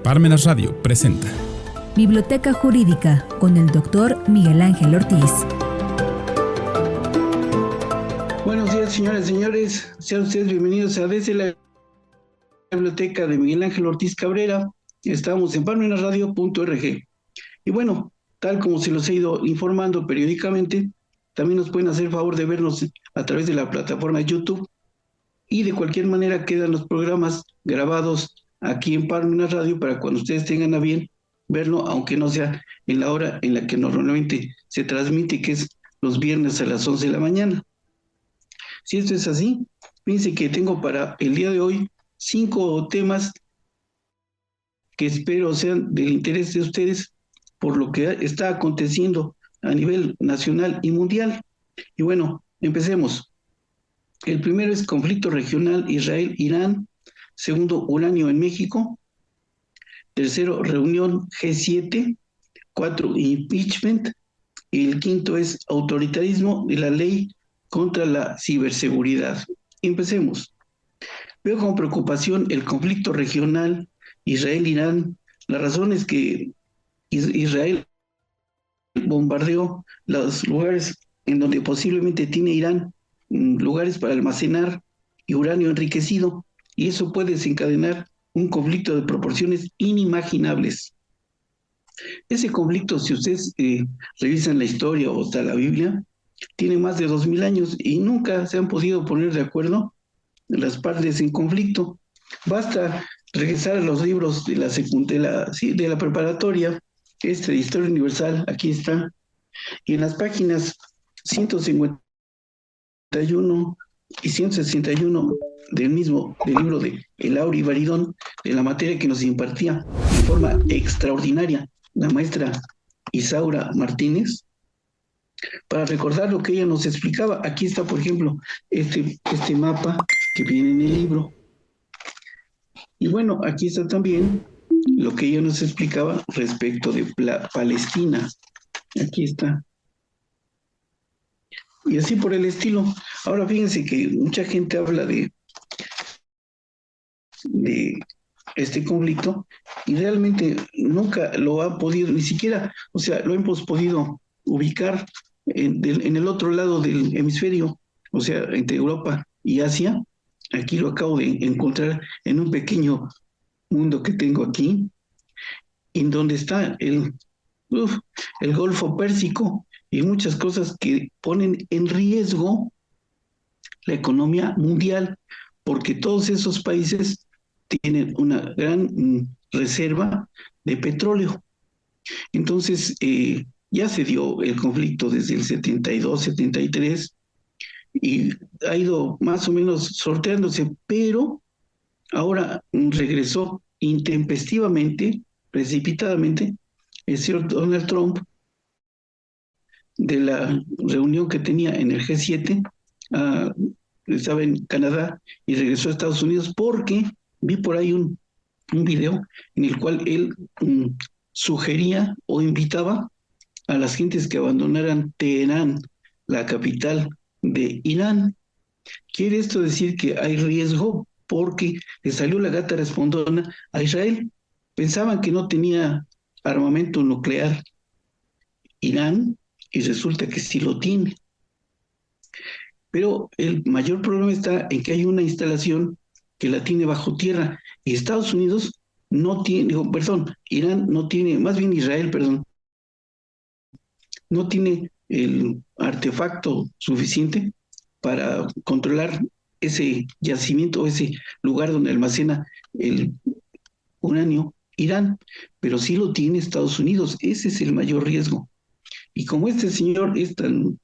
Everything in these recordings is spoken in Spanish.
Parmenas Radio presenta Biblioteca Jurídica con el Dr. Miguel Ángel Ortiz. Buenos días, señoras y señores. Sean ustedes bienvenidos a Desde la Biblioteca de Miguel Ángel Ortiz Cabrera. Estamos en parmenasradio.org. Y bueno, tal como se los he ido informando periódicamente, también nos pueden hacer el favor de vernos a través de la plataforma de YouTube. Y de cualquier manera quedan los programas grabados aquí en Parmenas Radio para cuando ustedes tengan a bien verlo, aunque no sea en la hora en la que normalmente se transmite, que es los viernes a las 11 de la mañana. Si esto es así, fíjense que tengo para el día de hoy 5 temas que espero sean del interés de ustedes por lo que está aconteciendo a nivel nacional y mundial. Y bueno, empecemos. El primero es conflicto regional Israel-Irán. Segundo, uranio en México. Tercero, reunión G7. 4, impeachment. Y el quinto es autoritarismo de la ley contra la ciberseguridad. Empecemos. Veo con preocupación el conflicto regional Israel-Irán. La razón es que Israel bombardeó los lugares en donde posiblemente tiene Irán lugares para almacenar uranio enriquecido, y eso puede desencadenar un conflicto de proporciones inimaginables. Ese conflicto, si ustedes revisan la historia o hasta la Biblia, tiene más de 2000 años y nunca se han podido poner de acuerdo las partes en conflicto. Basta regresar a los libros de la preparatoria, de Historia Universal, aquí está, y en las páginas 151 y 161 del libro de Elauri Baridón, de la materia que nos impartía de forma extraordinaria la maestra Isaura Martínez, para recordar lo que ella nos explicaba. Aquí está, por ejemplo, este mapa que viene en el libro. Y bueno, aquí está también lo que ella nos explicaba respecto de Palestina. Aquí está. Y así por el estilo. Ahora fíjense que mucha gente habla de este conflicto y realmente nunca lo ha podido, ni siquiera, o sea, lo hemos podido ubicar en el otro lado del hemisferio, o sea, entre Europa y Asia. Aquí lo acabo de encontrar en un pequeño mundo que tengo aquí, en donde está el Golfo Pérsico y muchas cosas que ponen en riesgo la economía mundial, porque todos esos países tienen una gran reserva de petróleo. Entonces, ya se dio el conflicto desde el 72, 73, y ha ido más o menos sorteándose, pero ahora regresó intempestivamente, precipitadamente, el señor Donald Trump de la reunión que tenía en el G7, estaba en Canadá y regresó a Estados Unidos porque vi por ahí un video en el cual él sugería o invitaba a las gentes que abandonaran Teherán, la capital de Irán. Quiere esto decir que hay riesgo porque le salió la gata respondona a Israel. Pensaban que no tenía armamento nuclear Irán y resulta que sí lo tiene. Pero el mayor problema está en que hay una instalación que la tiene bajo tierra y Estados Unidos no tiene, Irán no tiene, más bien Israel, no tiene el artefacto suficiente para controlar ese yacimiento, ese lugar donde almacena el uranio Irán, pero sí lo tiene Estados Unidos. Ese es el mayor riesgo. Y como este señor es tan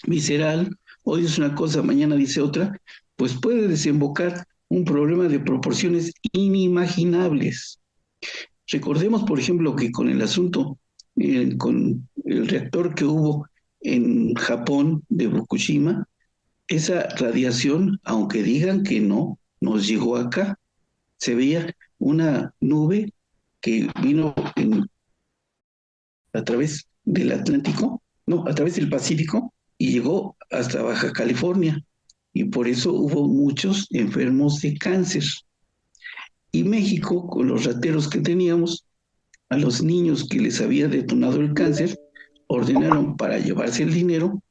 visceral, hoy dice una cosa, mañana dice otra, pues puede desembocar un problema de proporciones inimaginables. Recordemos, por ejemplo, que con el asunto, con el reactor que hubo en Japón de Fukushima, esa radiación, aunque digan que no, nos llegó acá. Se veía una nube que vino a través del Atlántico, no, a través del Pacífico, y llegó hasta Baja California. Y por eso hubo muchos enfermos de cáncer. Y México, con los rateros que teníamos, a los niños que les había detonado el cáncer, ordenaron para llevarse el dinero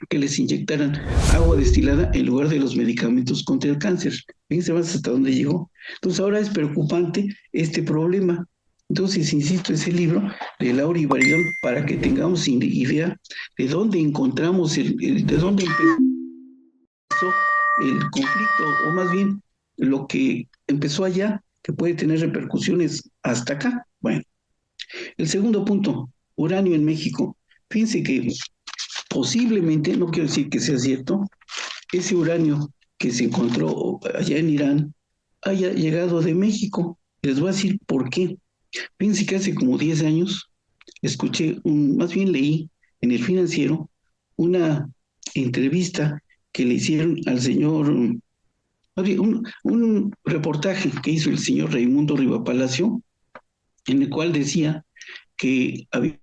que les inyectaran agua destilada en lugar de los medicamentos contra el cáncer. Fíjense más hasta dónde llegó. Entonces ahora es preocupante este problema. Entonces, insisto, ese libro de Laura Ibaridón, para que tengamos idea de dónde encontramos, de dónde empezó el conflicto, o más bien lo que empezó allá, que puede tener repercusiones hasta acá. Bueno, el segundo punto, uranio en México. Fíjense que posiblemente, no quiero decir que sea cierto, ese uranio que se encontró allá en Irán haya llegado de México. Les voy a decir por qué. Fíjense que hace como 10 años escuché, más bien leí en el Financiero una entrevista que le hicieron al señor, un reportaje que hizo el señor Raimundo Rivapalacio, en el cual decía que había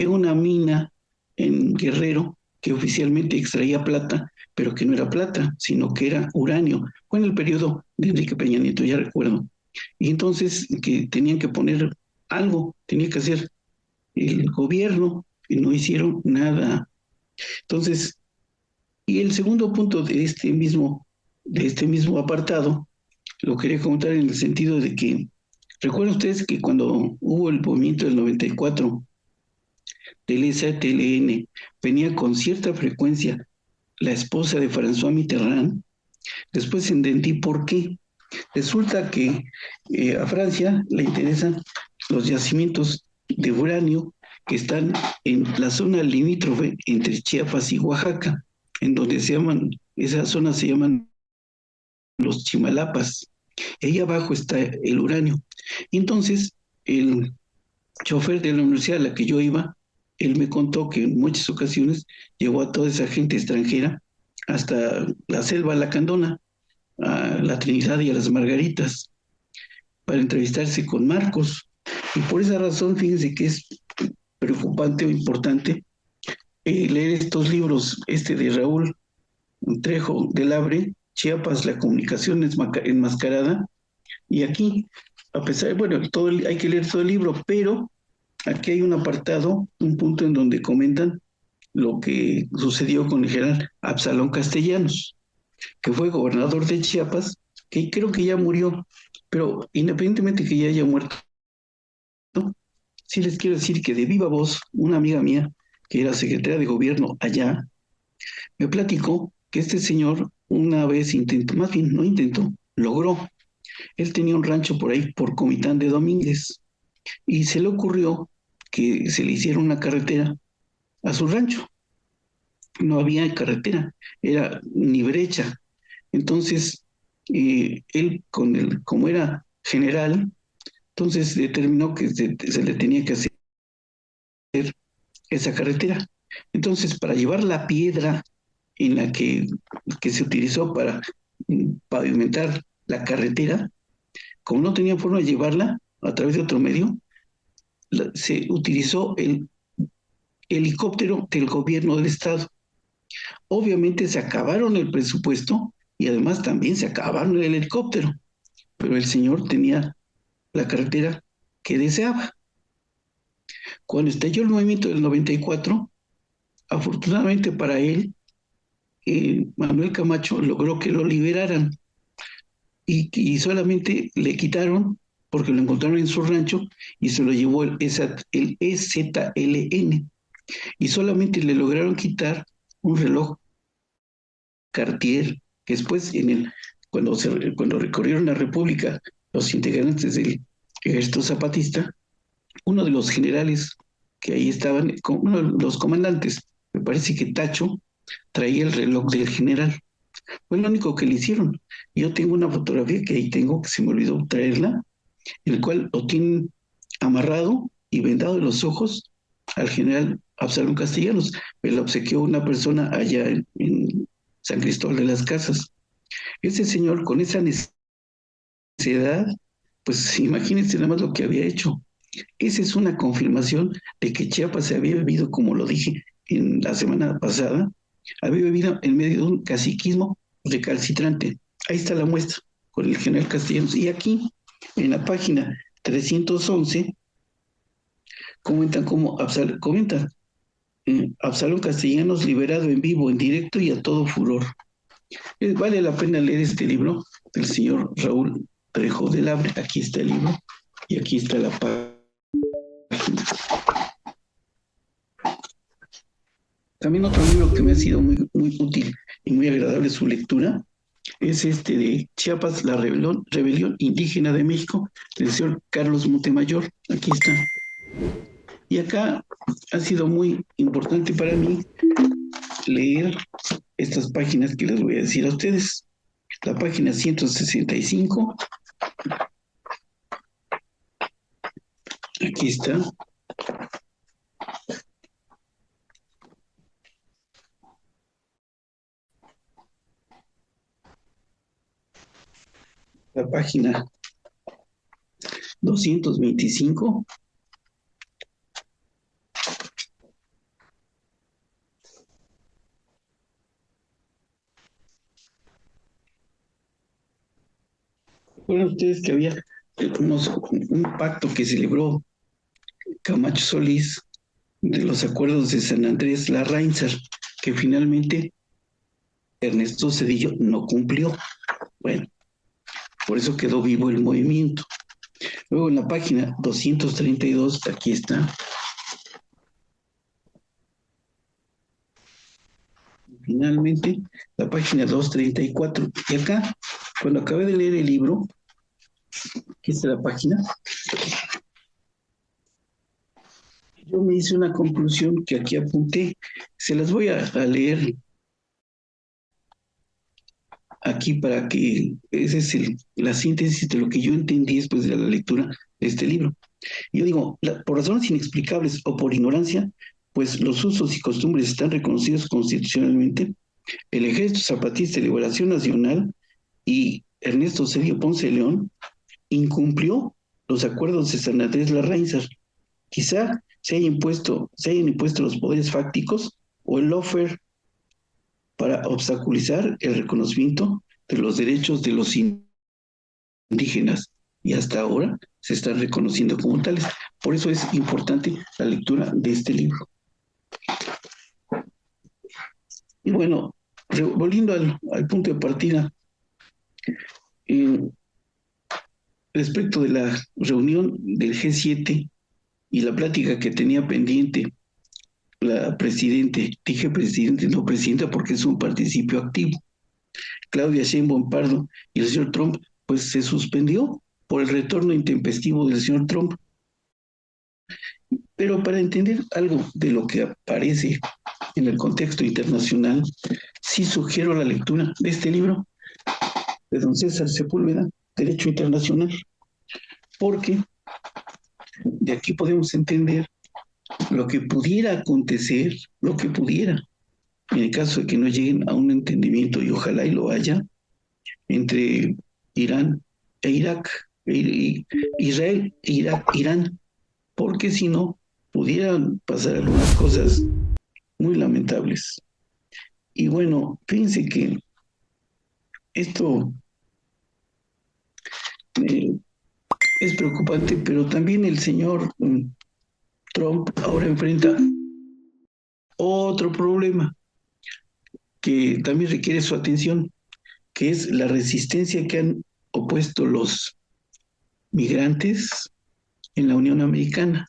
una mina en Guerrero que oficialmente extraía plata, pero que no era plata, sino que era uranio. Fue en el periodo de Enrique Peña Nieto, ya recuerdo. Y entonces que tenían que poner algo, tenía que hacer el gobierno, y no hicieron nada. Entonces, y el segundo punto de este mismo apartado, lo quería comentar en el sentido de que, recuerden ustedes que cuando hubo el movimiento del 94 del ZLN, venía con cierta frecuencia la esposa de François Mitterrand. Después entendí por qué. Resulta que a Francia le interesan los yacimientos de uranio que están en la zona limítrofe entre Chiapas y Oaxaca, en donde esas zonas se llaman los Chimalapas. Y ahí abajo está el uranio. Y entonces, el chofer de la universidad a la que yo iba, él me contó que en muchas ocasiones llevó a toda esa gente extranjera hasta la selva lacandona, a la Trinidad y a las Margaritas, para entrevistarse con Marcos. Y por esa razón, fíjense que es preocupante o importante leer estos libros, este de Raúl Trejo del Abre, Chiapas, la comunicación enmascarada, y aquí, a pesar, bueno, hay que leer todo el libro, pero aquí hay un apartado, un punto en donde comentan lo que sucedió con el general Absalón Castellanos, que fue gobernador de Chiapas, que creo que ya murió, pero independientemente que ya haya muerto, sí les quiero decir que de viva voz, una amiga mía, que era secretaria de gobierno allá, me platicó que este señor una vez intentó, más bien no intentó, logró. Él tenía un rancho por ahí, por Comitán de Domínguez, y se le ocurrió que se le hiciera una carretera a su rancho. No había carretera, era ni brecha. Entonces, él, como era general, entonces determinó que se le tenía que hacer esa carretera. Entonces, para llevar la piedra en la que se utilizó para pavimentar la carretera, como no tenía forma de llevarla a través de otro medio, se utilizó el helicóptero del gobierno del estado. Obviamente se acabaron el presupuesto y además también se acabaron el helicóptero, pero el señor tenía la carretera que deseaba. Cuando estalló el movimiento del 94, afortunadamente para él, Manuel Camacho logró que lo liberaran y solamente le quitaron, porque lo encontraron en su rancho, y se lo llevó el EZLN, y solamente le lograron quitar un reloj Cartier, que después cuando recorrieron la República los integrantes del ejército zapatista, uno de los generales que ahí estaban, uno de los comandantes, me parece que Tacho, traía el reloj del general. Fue lo único que le hicieron. Yo tengo una fotografía que ahí tengo, que se me olvidó traerla, en el cual lo tienen amarrado y vendado de los ojos al general Absalón Castellanos. Me lo obsequió una persona allá en San Cristóbal de las Casas. Ese señor con esa necesidad, pues imagínense nada más lo que había hecho. Esa es una confirmación de que Chiapas se había vivido, como lo dije en la semana pasada, había vivido en medio de un caciquismo recalcitrante. Ahí está la muestra, con el general Castellanos. Y aquí, en la página 311, comentan Absalón Castellanos liberado en vivo, en directo y a todo furor. Vale la pena leer este libro del señor Raúl Trejo del Abre. Aquí está el libro y aquí está la página. También otro libro que me ha sido muy, muy útil y muy agradable su lectura es este de Chiapas, la rebelión indígena de México, del señor Carlos Montemayor. Aquí está. Y acá ha sido muy importante para mí leer estas páginas que les voy a decir a ustedes. La página 165, aquí está. La página 225. Recuerden ustedes que había un pacto que celebró Camacho Solís de los acuerdos de San Andrés Larraínzar, que finalmente Ernesto Zedillo no cumplió. Bueno, por eso quedó vivo el movimiento. Luego en la página 232, aquí está. Finalmente, la página 234. Y acá, cuando acabé de leer el libro, aquí está la página, yo me hice una conclusión que aquí apunté. Se las voy a leer aquí para que esa es la síntesis de lo que yo entendí después de la lectura de este libro. Yo digo, por razones inexplicables o por ignorancia, pues los usos y costumbres están reconocidos constitucionalmente. El Ejército Zapatista de Liberación Nacional y Ernesto Zedillo Ponce de León incumplió los acuerdos de San Andrés Larraínzar. Quizá se hayan impuesto los poderes fácticos o el lawfare para obstaculizar el reconocimiento de los derechos de los indígenas y hasta ahora se están reconociendo como tales. Por eso es importante la lectura de este libro. Y bueno, volviendo al punto de partida, respecto de la reunión del G7 y la plática que tenía pendiente la dije presidente, no presidenta, porque es un participio activo, Claudia Sheinbaum Pardo y el señor Trump, pues se suspendió por el retorno intempestivo del señor Trump. Pero para entender algo de lo que aparece en el contexto internacional, sí sugiero la lectura de este libro de don César Sepúlveda, Derecho Internacional, porque de aquí podemos entender lo que pudiera acontecer, lo que pudiera, en el caso de que no lleguen a un entendimiento, y ojalá y lo haya, entre Irán e Irak, Israel, Irak, Irán, porque si no, pudieran pasar algunas cosas muy lamentables. Y bueno, fíjense que esto es preocupante, pero también el señor Trump ahora enfrenta otro problema que también requiere su atención, que es la resistencia que han opuesto los migrantes en la Unión Americana.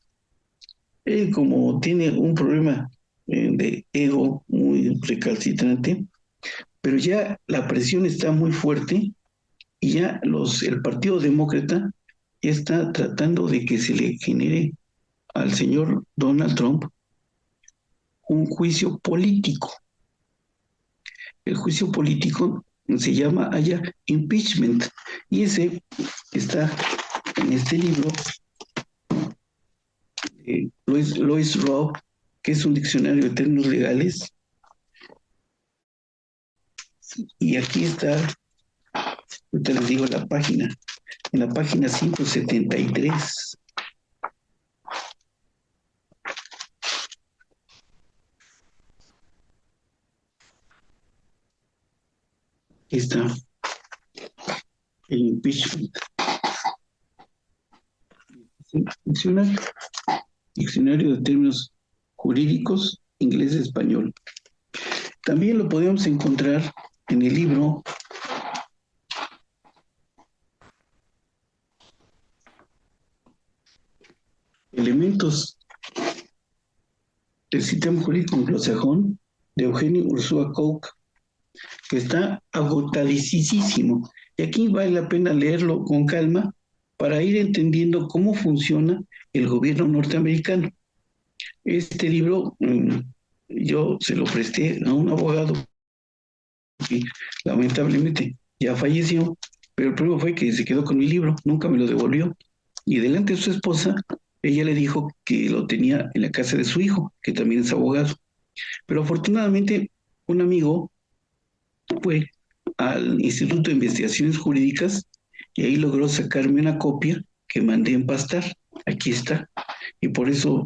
Él, como tiene un problema de ego muy recalcitrante, pero ya la presión está muy fuerte y ya el Partido Demócrata ya está tratando de que se le genere al señor Donald Trump un juicio político. El juicio político se llama allá impeachment y ese está en este libro Lois Rowe, que es un diccionario de términos legales, y aquí está, ahorita les digo la página, en la página 173. Aquí está. el impeachment. Diccionario, diccionario de términos jurídicos, inglés-español. También lo podemos encontrar en el libro Elementos del sistema jurídico anglosajón de Eugenio Ursúa Coke, que está agotadísimo. Y aquí vale la pena leerlo con calma para ir entendiendo cómo funciona el gobierno norteamericano. Este libro yo se lo presté a un abogado que lamentablemente ya falleció, pero el problema fue que se quedó con mi libro, nunca me lo devolvió. Y delante de su esposa, ella le dijo que lo tenía en la casa de su hijo, que también es abogado. Pero afortunadamente un amigo fue al Instituto de Investigaciones Jurídicas y ahí logró sacarme una copia que mandé empastar. Aquí está. Y por eso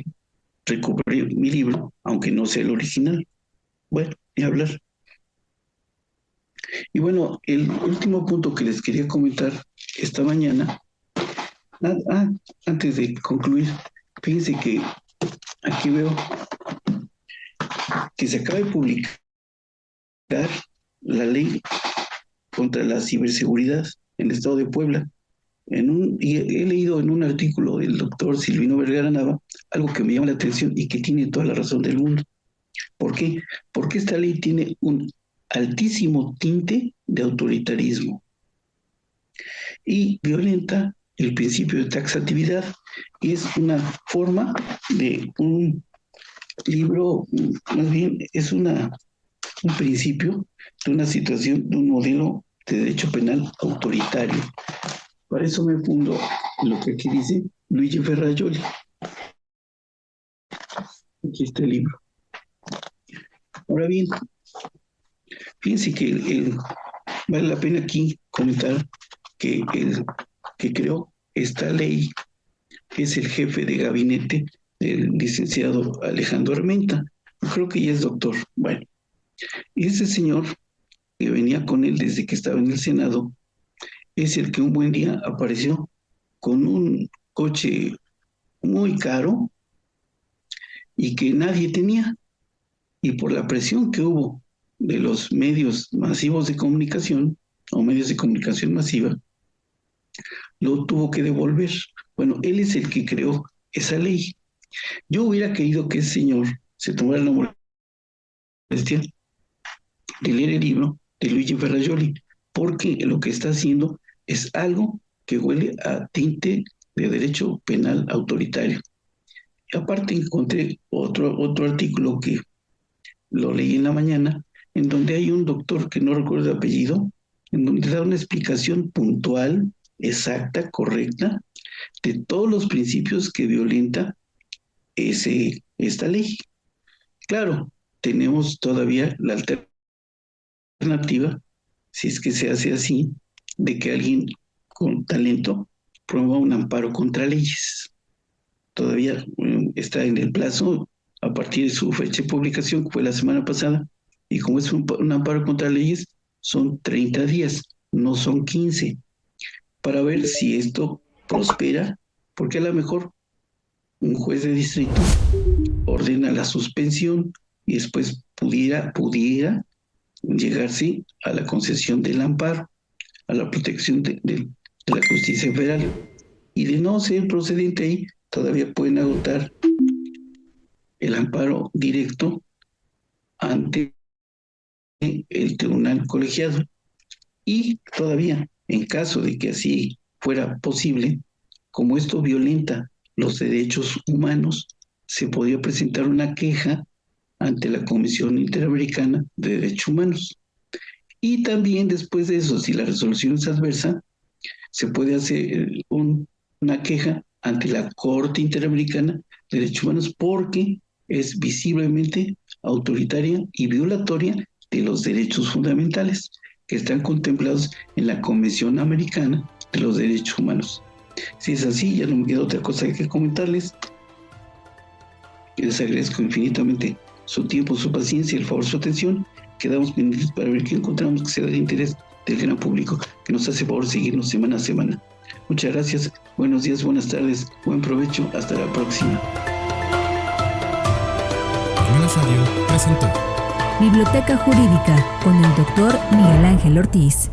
recuperé mi libro, aunque no sea el original. Bueno, ni hablar. Y bueno, el último punto que les quería comentar esta mañana, antes de concluir, fíjense que aquí veo que se acaba de publicar la ley contra la ciberseguridad en el estado de Puebla. Y he leído en un artículo del doctor Silvino Vergara Nava algo que me llama la atención y que tiene toda la razón del mundo. ¿Por qué? Porque esta ley tiene un altísimo tinte de autoritarismo y violenta el principio de taxatividad, y es una forma de un libro, más bien es un principio de una situación, de un modelo de derecho penal autoritario. Para eso me fundo en lo que aquí dice Luigi Ferrajoli. Aquí está el libro. Ahora bien, fíjense que vale la pena aquí comentar que el que creó esta ley es el jefe de gabinete del licenciado Alejandro Armenta. Creo que ya es doctor. Bueno, y ese señor que venía con él desde que estaba en el Senado es el que un buen día apareció con un coche muy caro y que nadie tenía. Y por la presión que hubo de los medios masivos de comunicación o medios de comunicación masiva, lo tuvo que devolver. Bueno, él es el que creó esa ley. Yo hubiera querido que ese señor se tomara la molestia de leer el libro de Luigi Ferrajoli, porque lo que está haciendo es algo que huele a tinte de derecho penal autoritario. Y aparte encontré otro artículo que lo leí en la mañana, en donde hay un doctor que no recuerdo el apellido, en donde da una explicación puntual, exacta, correcta, de todos los principios que violenta esta ley. Claro, tenemos todavía la alternativa, si es que se hace así, de que alguien con talento promueva un amparo contra leyes. Todavía está en el plazo a partir de su fecha de publicación, que fue la semana pasada, y como es un amparo contra leyes, son 30 días, no son 15, para ver si esto prospera, porque a lo mejor un juez de distrito ordena la suspensión y después pudiera llegarse a la concesión del amparo, a la protección de la justicia federal. Y de no ser procedente ahí, todavía pueden agotar el amparo directo ante el tribunal colegiado. Y todavía, en caso de que así fuera posible, como esto violenta los derechos humanos, se podría presentar una queja ante la Comisión Interamericana de Derechos Humanos. Y también después de eso, si la resolución es adversa, se puede hacer una queja ante la Corte Interamericana de Derechos Humanos porque es visiblemente autoritaria y violatoria de los derechos fundamentales que están contemplados en la Convención Americana de los Derechos Humanos. Si es así, ya no me queda otra cosa que comentarles. Les agradezco infinitamente su tiempo, su paciencia, el favor, su atención. Quedamos pendientes para ver qué encontramos que sea de interés del gran público que nos hace favor seguirnos semana a semana. Muchas gracias, buenos días, buenas tardes, buen provecho, hasta la próxima. Parmenas Radio presentó Biblioteca Jurídica con el doctor Miguel Ángel Ortiz.